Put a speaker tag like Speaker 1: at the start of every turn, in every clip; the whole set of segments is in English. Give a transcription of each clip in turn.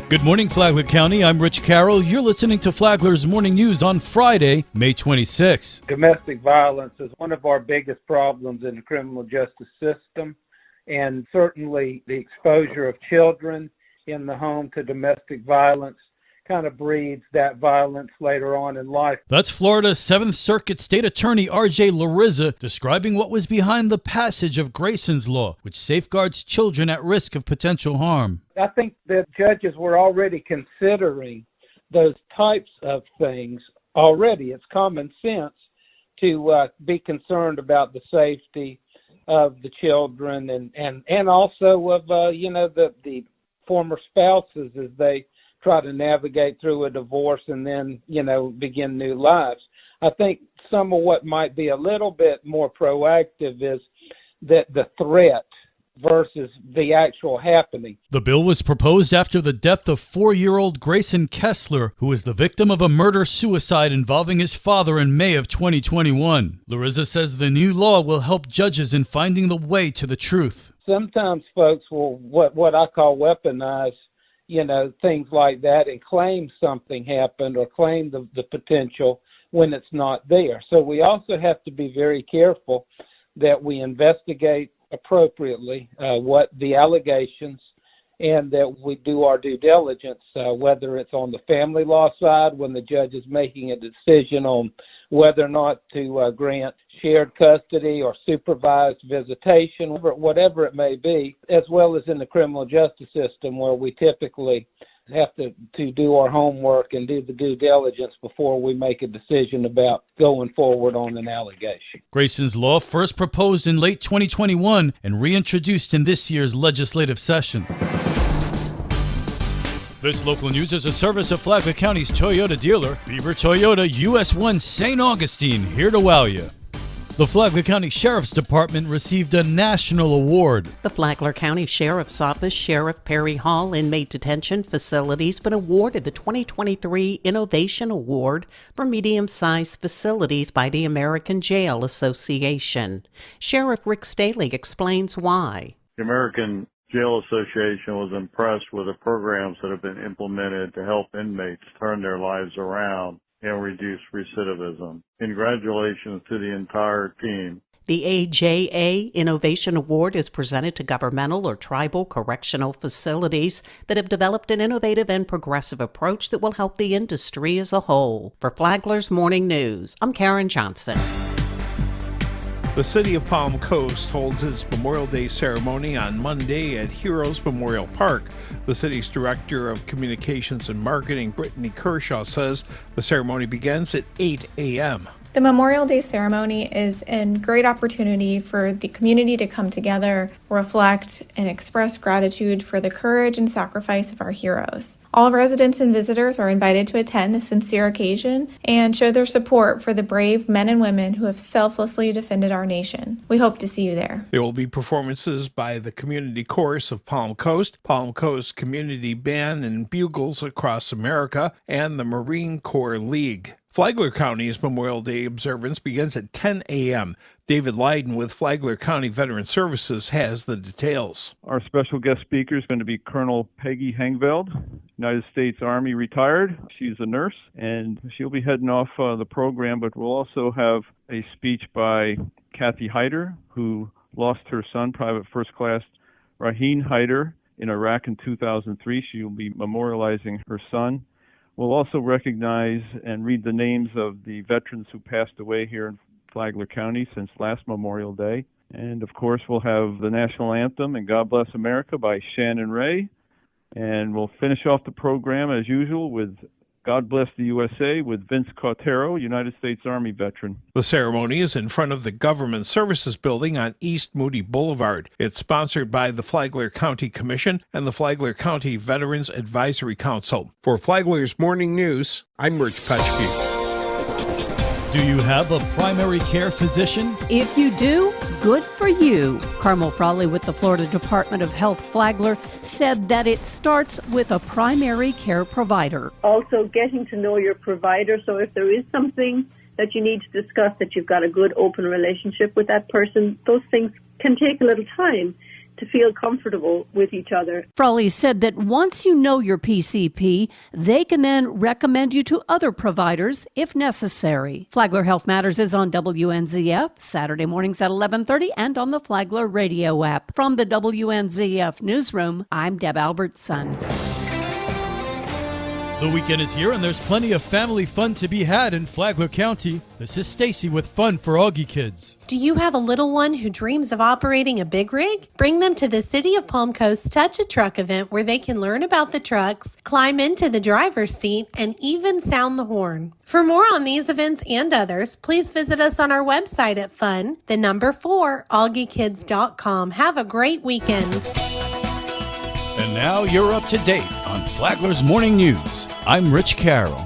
Speaker 1: Good morning, Flagler County. I'm Rich Carroll. You're listening to Flagler's Morning News on Friday, May 26.
Speaker 2: Domestic violence is one of our biggest problems in the criminal justice system, and certainly the exposure of children in the home to domestic violence kind of breeds that violence later on in life.
Speaker 1: That's Florida's 7th Circuit State Attorney R.J. Larissa describing what was behind the passage of Grayson's Law, which safeguards children at risk of potential harm.
Speaker 2: I think that judges were already considering those types of things already. It's common sense to be concerned about the safety of the children and also of the former spouses as they try to navigate through a divorce and then, begin new lives. I think some of what might be a little bit more proactive is that the threat versus the actual happening.
Speaker 1: The bill was proposed after the death of 4-year-old Grayson Kessler, who was the victim of a murder-suicide involving his father in May of 2021. Larissa says the new law will help judges in finding the way to the truth.
Speaker 2: Sometimes folks will what I call weaponize things like that and claim something happened or claim the potential when it's not there. So we also have to be very careful that we investigate appropriately what the allegations and that we do our due diligence, whether it's on the family law side when the judge is making a decision on whether or not to grant shared custody or supervised visitation, whatever it may be, as well as in the criminal justice system where we typically have to do our homework and do the due diligence before we make a decision about going forward on an allegation.
Speaker 1: Grayson's Law first proposed in late 2021 and reintroduced in this year's legislative session. This local news is a service of Flagler County's Toyota dealer, Beaver Toyota US 1 St. Augustine, here to wow you. The Flagler County Sheriff's Department received a national award.
Speaker 3: The Flagler County Sheriff's Office Sheriff Perry Hall Inmate Detention Facility's been awarded the 2023 Innovation Award for medium-sized facilities by the American Jail Association. Sheriff Rick Staley explains why.
Speaker 4: The American Jail Association was impressed with the programs that have been implemented to help inmates turn their lives around and reduce recidivism. Congratulations to the entire team.
Speaker 3: The AJA Innovation Award is presented to governmental or tribal correctional facilities that have developed an innovative and progressive approach that will help the industry as a whole. For Flagler's Morning News, I'm Karen Johnson.
Speaker 5: The city of Palm Coast holds its Memorial Day ceremony on Monday at Heroes Memorial Park. The city's Director of Communications and Marketing, Brittany Kershaw, says the ceremony begins at 8 a.m.
Speaker 6: The Memorial Day ceremony is a great opportunity for the community to come together, reflect, and express gratitude for the courage and sacrifice of our heroes. All residents and visitors are invited to attend this sincere occasion and show their support for the brave men and women who have selflessly defended our nation. We hope to see you there.
Speaker 5: There will be performances by the Community Chorus of Palm Coast Community Band and Bugles Across America, and the Marine Corps League. Flagler County's Memorial Day observance begins at 10 a.m. David Leiden with Flagler County Veteran Services has the details.
Speaker 7: Our special guest speaker is going to be Colonel Peggy Hengveld, United States Army retired. She's a nurse, and she'll be heading off the program, but we'll also have a speech by Kathy Hyder, who lost her son, Private First Class Raheen Hyder, in Iraq in 2003. She will be memorializing her son. We'll also recognize and read the names of the veterans who passed away here in Flagler County since last Memorial Day. And, of course, we'll have the national anthem and God Bless America by Shannon Ray. And we'll finish off the program, as usual, with God Bless the USA with Vince Cautero, United States Army veteran.
Speaker 5: The ceremony is in front of the Government Services Building on East Moody Boulevard. It's sponsored by the Flagler County Commission and the Flagler County Veterans Advisory Council. For Flagler's Morning News, I'm Rich Petschke.
Speaker 1: Do you have a primary care physician?
Speaker 8: If you do, good for you. Carmel Frawley with the Florida Department of Health Flagler said that it starts with a primary care provider.
Speaker 9: Also getting to know your provider, so if there is something that you need to discuss, that you've got a good open relationship with that person, those things can take a little time. to feel comfortable with each other.
Speaker 8: Frawley said that once you know your PCP, they can then recommend you to other providers if necessary. Flagler Health Matters is on WNZF Saturday mornings at 11:30 and on the Flagler radio app. From the WNZF newsroom, I'm Deb Albertson.
Speaker 1: The weekend is here and there's plenty of family fun to be had in Flagler County. This is Stacy with Fun for Augie Kids.
Speaker 10: Do you have a little one who dreams of operating a big rig? Bring them to the City of Palm Coast Touch a Truck event where they can learn about the trucks, climb into the driver's seat, and even sound the horn. For more on these events and others, please visit us on our website at fun4augiekids.com. Have a great weekend.
Speaker 1: And now you're up to date on Flagler's Morning News. I'm Rich Carroll.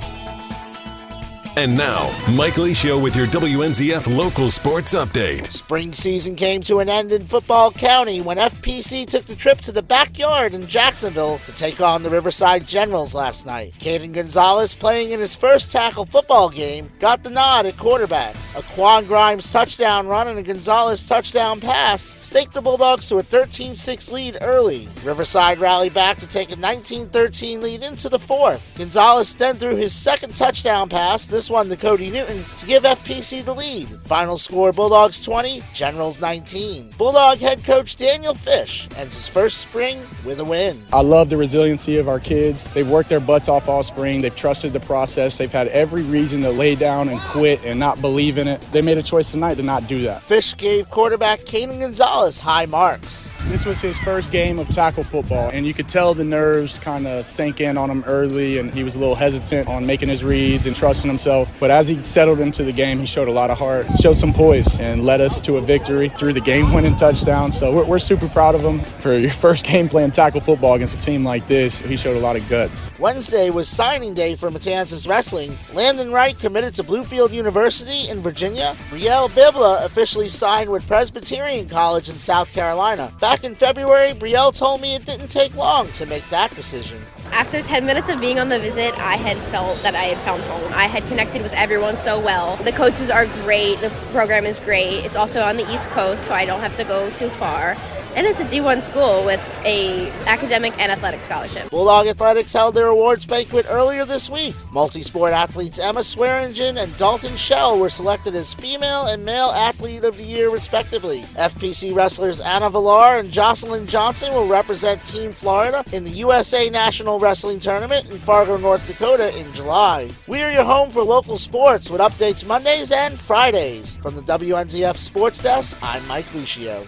Speaker 11: And now, Mike Licio with your WNZF local sports update.
Speaker 12: Spring season came to an end in Football County when FPC took the trip to the backyard in Jacksonville to take on the Riverside Generals last night. Caden Gonzalez, playing in his first tackle football game, got the nod at quarterback. A Quan Grimes touchdown run and a Gonzalez touchdown pass staked the Bulldogs to a 13-6 lead early. Riverside rallied back to take a 19-13 lead into the fourth. Gonzalez then threw his second touchdown pass, this one to Cody Newton, to give FPC the lead. Final score, Bulldogs 20, Generals 19. Bulldog head coach Daniel Fish ends his first spring with a win.
Speaker 13: I love the resiliency of our kids. They've worked their butts off all spring. They've trusted the process. They've had every reason to lay down and quit and not believe in it. They made a choice tonight to not do that.
Speaker 12: Fish gave quarterback Caden Gonzalez high marks.
Speaker 13: This was his first game of tackle football, and you could tell the nerves kind of sank in on him early, and he was a little hesitant on making his reads and trusting himself. But as he settled into the game, he showed a lot of heart, showed some poise, and led us to a victory through the game-winning touchdown. So we're super proud of him. For your first game playing tackle football against a team like this, he showed a lot of guts.
Speaker 12: Wednesday was signing day for Matanzas Wrestling. Landon Wright committed to Bluefield University in Virginia. Brielle Bibla officially signed with Presbyterian College in South Carolina. Back in February, Brielle told me it didn't take long to make that decision.
Speaker 14: After 10 minutes of being on the visit, I had felt that I had found home. I had connected with everyone so well. The coaches are great. The program is great. It's also on the East Coast, so I don't have to go too far. And it's a D1 school with a academic and athletic scholarship.
Speaker 12: Bulldog Athletics held their awards banquet earlier this week. Multi-sport athletes Emma Swearingen and Dalton Shell were selected as Female and Male Athlete of the Year, respectively. FPC wrestlers Anna Villar and Jocelyn Johnson will represent Team Florida in the USA National Wrestling Tournament in Fargo, North Dakota in July. We are your home for local sports with updates Mondays and Fridays. From the WNZF Sports Desk, I'm Mike Licio.